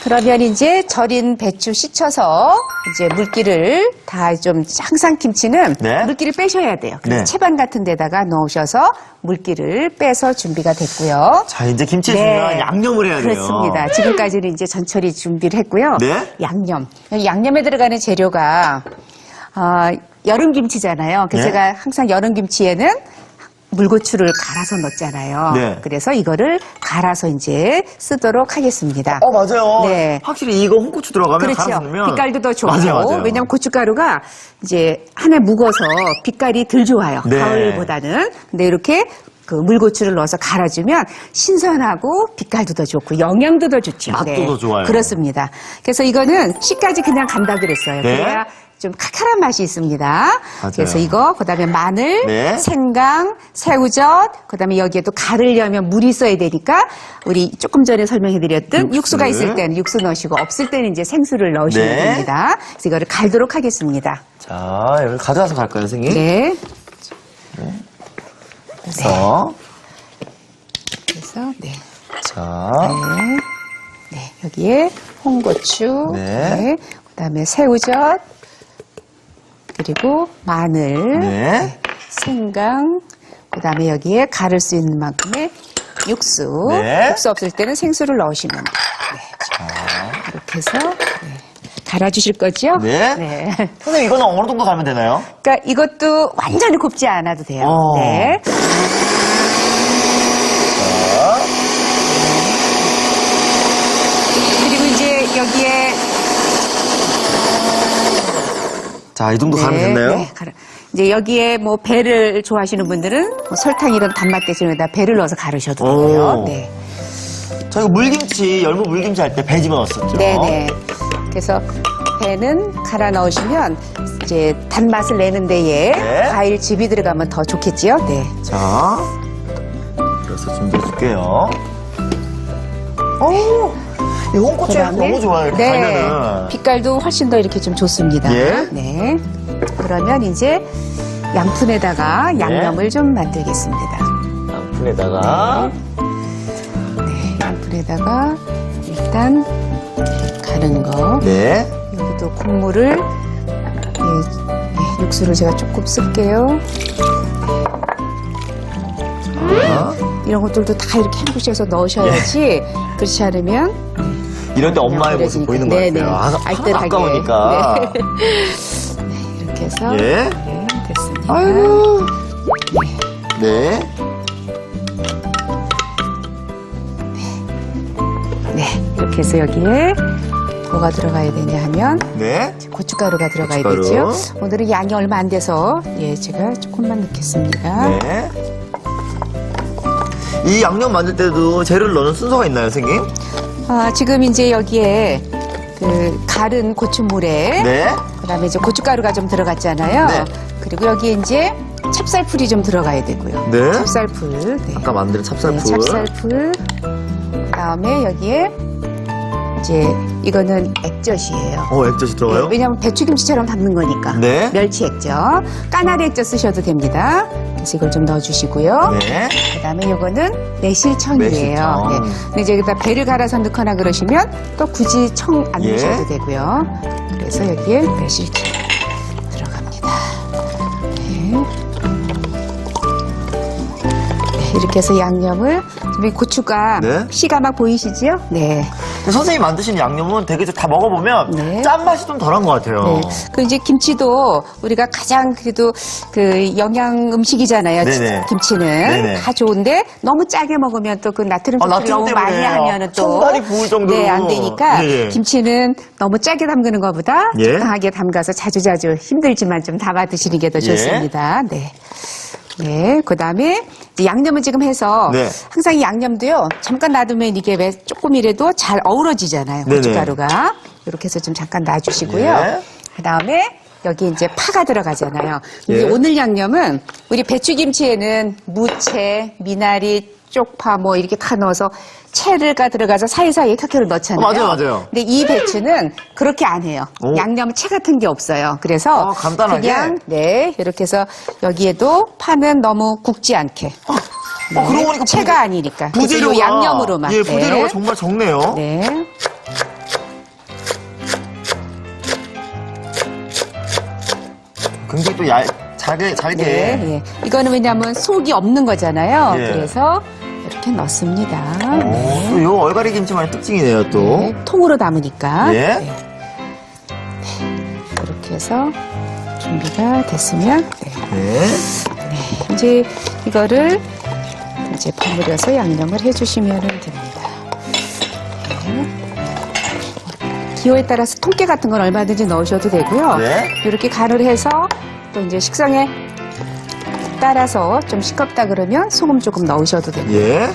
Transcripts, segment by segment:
그러면 이제 절인 배추 씻혀서 이제 물기를 다 좀 항상 김치는 네. 물기를 빼셔야 돼요. 그래서 네. 채반 같은 데다가 넣으셔서 물기를 빼서 준비가 됐고요. 자, 이제 김치에 중요한 양념을 해야 돼요. 그렇습니다. 지금까지는 이제 전처리 준비를 했고요. 네. 양념. 양념에 들어가는 재료가 여름 김치잖아요. 그래서 네. 제가 항상 여름 김치에는 물고추를 갈아서 넣잖아요. 네. 그래서 이거를 갈아서 이제 쓰도록 하겠습니다. 맞아요. 네. 확실히 이거 홍고추 들어가면 그렇죠. 갈아서 넣으면 빛깔도 더 좋고. 맞아요. 왜냐하면 고춧가루가 이제 한해 묵어서 빛깔이 덜 좋아요. 네. 가을보다는. 근데 이렇게 그 물고추를 넣어서 갈아주면 신선하고 빛깔도 더 좋고 영양도 더 좋죠. 맛도 더 좋아요. 그렇습니다. 그래서 이거는 씨까지 그냥 간다 그랬어요. 네. 그래야 좀 칼칼한 맛이 있습니다. 맞아요. 그래서 이거 그다음에 마늘, 네. 생강, 새우젓, 그다음에 여기에도 갈으려면 물이 있어야 되니까 우리 조금 전에 설명해드렸던 육수가 있을 때는 육수 넣으시고 없을 때는 이제 생수를 넣으시면 네. 됩니다. 그래서 이거를 갈도록 하겠습니다. 자, 여기 가져와서 갈까요, 선생님? 네. 그래서 그래서 네. 자, 네, 여기에 홍고추, 네. 그다음에 새우젓, 그리고 마늘, 네. 생강, 그다음에 여기에 갈을 수 있는 만큼의 육수. 네. 육수 없을 때는 생수를 넣으시면 돼요. 네. 이렇게 해서 갈아주실 거죠? 네. 네. 선생님 이거는 어느 정도 가면 되나요? 그러니까 이것도 완전히 곱지 않아도 돼요. 네. 그리고 이제 여기에 자, 이 정도 가면 됐나요? 네, 이제 여기에 뭐 배를 좋아하시는 분들은 뭐 설탕 이런 단맛 대신에다 배를 넣어서 가르셔도 되고요. 오. 네. 저희가 물김치, 열무 물김치 할 때 배 집어넣었었죠. 네네. 그래서 배는 갈아 넣으시면 이제 단맛을 내는 데에 네. 과일 즙이 들어가면 더 좋겠지요. 네. 자, 그래서 준비해 줄게요. 오, 이 홍고추 향 그다음에 너무 좋아요. 이렇게 네. 갈면은. 빛깔도 훨씬 더 이렇게 좀 좋습니다. 예. 네. 그러면 이제 양푼에다가 양념을 좀 만들겠습니다. 양푼에다가 네, 양푼에다가 일단 가는 거. 네. 여기도 국물을 육수를 제가 조금 쓸게요. 이런 것들도 다 이렇게 헹구셔서 넣으셔야지 그렇지 않으면 이런 때 엄마의 모습 보이는 것 네네. 같아요. 알뜰하게. 아까우니까. 네. 네, 이렇게 해서 예. 네, 됐습니다. 아이고. 네. 네, 이렇게 해서 여기에 뭐가 들어가야 되냐 하면 네. 고춧가루가 들어가야 고춧가루. 되죠. 오늘은 양이 얼마 안 돼서 제가 조금만 넣겠습니다. 네. 이 양념 만들 때도 재료를 넣는 순서가 있나요, 선생님? 지금 이제 여기에 그 갈은 고추물에 네. 그다음에 이제 고춧가루가 좀 들어갔잖아요. 네. 그리고 여기에 이제 찹쌀풀이 좀 들어가야 되고요. 네. 찹쌀풀. 네. 아까 만든 찹쌀풀. 네, 찹쌀풀. 그다음에 여기에 이제 이거는 액젓이에요. 액젓이 들어가요? 왜냐하면 배추김치처럼 담는 거니까. 네. 멸치 액젓. 까나리 액젓 쓰셔도 됩니다. 그래서 이걸 좀 넣어주시고요. 네. 그다음에 이거는 매실청이에요. 매실청. 네. 근데 이제 여기다 배를 갈아서 넣거나 그러시면 또 굳이 청 안 예. 넣으셔도 되고요. 그래서 여기에 매실청 들어갑니다. 네. 네, 이렇게 해서 양념을 지금 이 고추가 네. 씨가 막 보이시죠? 네. 근데 선생님 만드신 양념은 되게 다 먹어보면 네. 짠맛이 좀 덜한 것 같아요. 네. 그 이제 김치도 우리가 가장 그래도 그 영양 음식이잖아요. 네네. 김치는 네네. 다 좋은데 너무 짜게 먹으면 또 그 나트륨 섭취를 나트륨 너무 많이 때문에 하면은 또 손발이 부을 정도로. 네, 안 되니까 예, 예. 김치는 너무 짜게 담그는 것보다 예. 적당하게 담가서 자주자주 힘들지만 좀 담아 드시는 게 더 예. 좋습니다. 네. 네, 그 다음에 양념을 지금 해서 네. 항상 이 양념도요, 잠깐 놔두면 이게 왜 조금이라도 잘 어우러지잖아요. 네네. 고춧가루가. 이렇게 해서 좀 잠깐 놔주시고요. 예. 그 다음에 여기 이제 파가 들어가잖아요. 근데 예. 오늘 양념은 우리 배추김치에는 무채, 미나리, 쪽파 뭐 이렇게 다 넣어서 채가 들어가서 사이사이에 켜켜를 넣잖아요. 맞아요, 맞아요. 근데 이 배추는 그렇게 안 해요. 오. 양념 채 같은 게 없어요. 그래서 간단하게? 그냥 이렇게 해서 여기에도 파는 너무 굽지 않게. 네. 그러고 보니까 채가 아니니까. 그래서 요 양념으로만. 예, 부재료가 네. 정말 적네요. 네. 굉장히 또 잘게. 네, 예. 이거는 왜냐하면 속이 없는 거잖아요. 예. 그래서 이렇게 넣습니다. 또 요 얼갈이 김치만의 특징이네요, 또. 네, 통으로 담으니까. 예. 네. 이렇게 해서 준비가 됐으면, 네. 네. 이제 이거를 이제 버무려서 양념을 해주시면 됩니다. 네. 기호에 따라서 통깨 같은 건 얼마든지 넣으셔도 되고요. 네. 이렇게 간을 해서 또 이제 식성에 따라서 좀 싱겁다 그러면 소금 조금 넣으셔도 되고 예.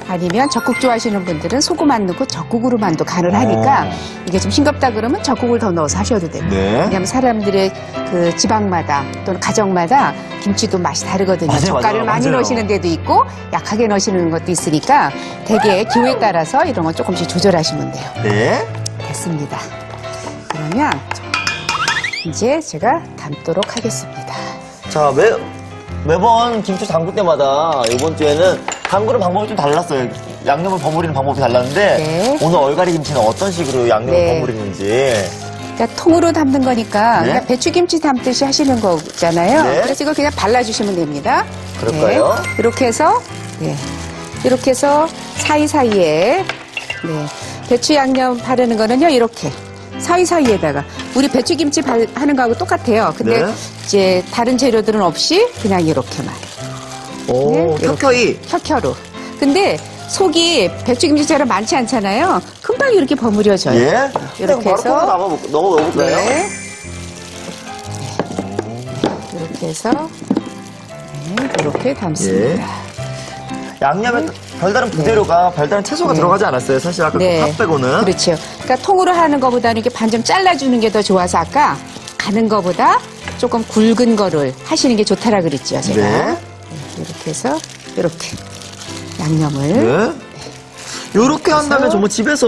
아니면 적국 좋아하시는 분들은 소금 안 넣고 적국으로만도 간을 하니까 이게 좀 싱겁다 그러면 적국을 더 넣어서 하셔도 되고 네. 왜냐하면 사람들의 그 지방마다 또는 가정마다 김치도 맛이 다르거든요. 맞아요, 젓갈을 많이 맞아요. 넣으시는 데도 있고 약하게 넣으시는 것도 있으니까 대개 기호에 따라서 이런 건 조금씩 조절하시면 돼요. 네. 됐습니다. 그러면 이제 제가 담도록 하겠습니다. 자, 매번 김치 담글 때마다 이번 주에는 담그는 방법이 좀 달랐어요. 양념을 버무리는 방법이 달랐는데 네. 오늘 얼갈이 김치는 어떤 식으로 양념을 네. 버무리는지. 그러니까 통으로 담는 거니까 네. 그냥 배추김치 담듯이 하시는 거잖아요. 네. 그래서 이걸 그냥 발라주시면 됩니다. 그럴까요? 네. 이렇게 해서 이렇게 해서 사이사이에 배추 양념 바르는 거는요 이렇게 사이사이에다가 우리 배추김치 하는 거하고 똑같아요. 근데 네. 이제 다른 재료들은 없이 그냥 이렇게만 오, 이렇게. 켜켜이. 켜켜로. 근데 속이 배추김치처럼 많지 않잖아요. 금방 이렇게 버무려져요. 예. 이렇게 바로 해서 넣어볼까요? 네. 이렇게 해서 이렇게 담습니다. 양념에 별다른 부재료가 별다른 채소가 네. 들어가지 않았어요. 사실 아까 그 팥 빼고는. 그렇죠. 그러니까 통으로 하는 것보다는 이렇게 반 좀 잘라주는 게 더 좋아서 아까 가는 것보다 조금 굵은 거를 하시는 게 좋다라 그랬죠, 제가. 네. 이렇게 해서 이렇게 양념을. 네. 요렇게 한다면 정말 집에서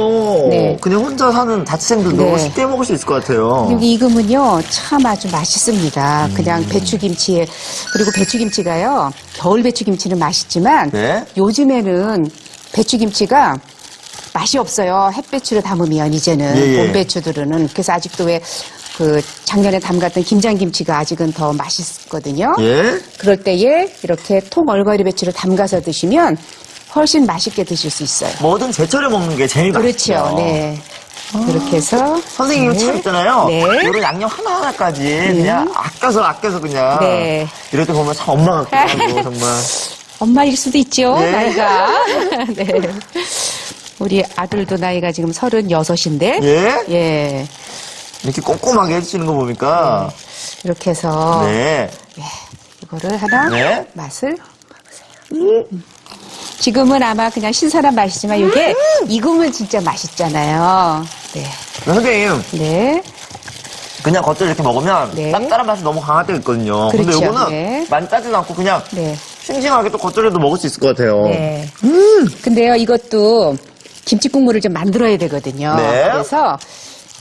네. 그냥 혼자 사는 자취생들도 네. 쉽게 먹을 수 있을 것 같아요. 여기 익으면요 참 아주 맛있습니다. 그냥 배추김치에 그리고 배추김치가요 겨울 배추김치는 맛있지만 네. 요즘에는 배추김치가 맛이 없어요. 햇배추를 담으면 이제는 예, 예. 봄 배추들은 그래서 아직도 왜 그 작년에 담갔던 김장김치가 아직은 더 맛있거든요. 예. 그럴 때에 이렇게 통 얼갈이 배추를 담가서 드시면 훨씬 맛있게 드실 수 있어요. 뭐든 제철에 먹는 게 제일 맛있죠. 그렇죠. 네. 이렇게 해서 선생님 참 있잖아요. 네. 이런 양념 하나하나까지 그냥 아껴서 그냥 네. 이럴 때 보면 참 엄마 같기도 하고 정말. 엄마일 수도 있죠, 예. 나이가. 네. 우리 아들도 나이가 지금 36인데. 예. 예. 이렇게 꼼꼼하게 해주시는 거 보니까. 이렇게 해서. 네. 이거를 하나. 네. 맛을 봐보세요. 지금은 아마 그냥 신선한 맛이지만 이게 익으면 진짜 맛있잖아요. 네. 선생님 네. 그냥 겉절 이렇게 먹으면 네. 짭짤한 맛이 너무 강할 때가 있거든요. 근데 그렇죠. 이거는 네. 많이 짜지도 않고 그냥 네. 싱싱하게 또 겉절에도 먹을 수 있을 것 같아요. 네. 근데요, 이것도 김치 국물을 좀 만들어야 되거든요. 네. 그래서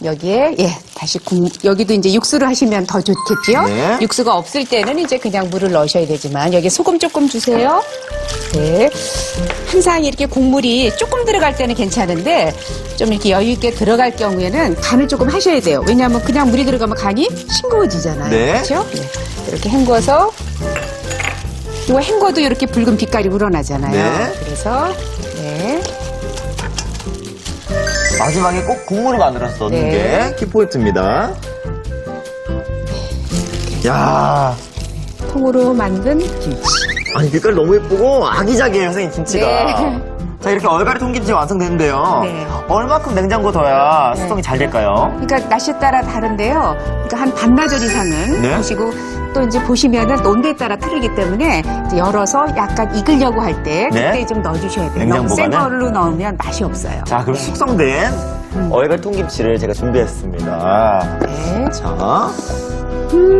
여기에 다시 여기도 이제 육수를 하시면 더 좋겠죠. 네. 육수가 없을 때는 이제 그냥 물을 넣으셔야 되지만 여기 소금 조금 주세요. 네. 항상 이렇게 국물이 조금 들어갈 때는 괜찮은데 좀 이렇게 여유 있게 들어갈 경우에는 간을 조금 하셔야 돼요. 왜냐하면 그냥 물이 들어가면 간이 싱거워지잖아요. 네. 그렇죠? 네. 이렇게 헹궈서 이거 헹궈도 이렇게 붉은 빛깔이 우러나잖아요. 네. 그래서 네. 마지막에 꼭 국물을 만들어서 넣는 네. 게 키포인트입니다. 야, 통으로 만든 김치. 아니 빛깔 너무 예쁘고 아기자기해요, 선생님 김치가. 네. 자, 이렇게 얼갈이 통김치 완성됐는데요. 네. 얼마큼 냉장고 둬야 숙성이 잘 될까요? 그러니까 날씨에 따라 다른데요. 그러니까 한 반나절 이상은 네. 보시고 또 이제 보시면은 온도에 따라 틀리기 때문에 이제 열어서 약간 익으려고 할 때 그때 네. 좀 넣어주셔야 돼요. 냉장 너무 센 보관을? 걸로 넣으면 맛이 없어요. 자, 그럼 숙성된 얼갈이 통김치를 제가 준비했습니다. 네. 자,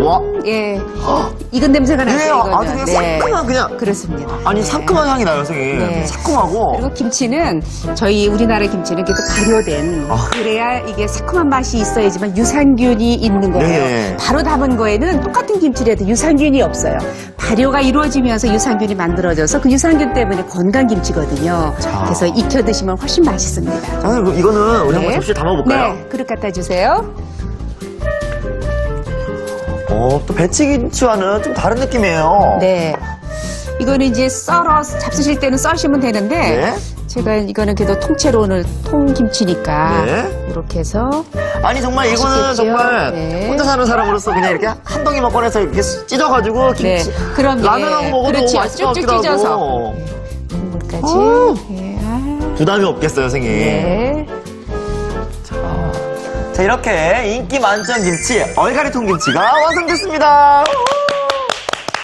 와, 예. 익은 냄새가 나죠, 네, 이거는. 아주 그냥 상큼한 그냥. 그렇습니다. 아니 네. 상큼한 향이 나요, 선생님. 네. 상큼하고. 그리고 김치는 저희 우리나라 김치는 그래도 발효된 그래야 이게 새콤한 맛이 있어야지만 유산균이 있는 거예요. 네. 바로 담은 거에는 똑같은 김치라도 유산균이 없어요. 발효가 이루어지면서 유산균이 만들어져서 그 유산균 때문에 건강 김치거든요. 자. 그래서 익혀 드시면 훨씬 맛있습니다. 자, 선생님 그럼 이거는 우리 한번 접시에 담아볼까요? 네, 그릇 갖다 주세요. 또 배치김치와는 좀 다른 느낌이에요. 네. 이거는 이제 썰어 잡수실 때는 썰시면 되는데 네. 제가 이거는 그래도 통째로 오늘 통김치니까 네. 이렇게 해서 아니 정말 이거는 맛있겠죠? 정말 네. 혼자 사는 사람으로서 그냥 이렇게 한 덩이만 꺼내서 이렇게 찢어가지고 네. 김치 그럼 라면하고 먹어도 그렇죠. 맛있을 것 쭉쭉 같기도 찢어서 하고. 국물까지. 오. 네. 아. 부담이 없겠어요, 선생님. 네. 자, 이렇게 인기 만점 김치 얼갈이 통김치가 완성됐습니다.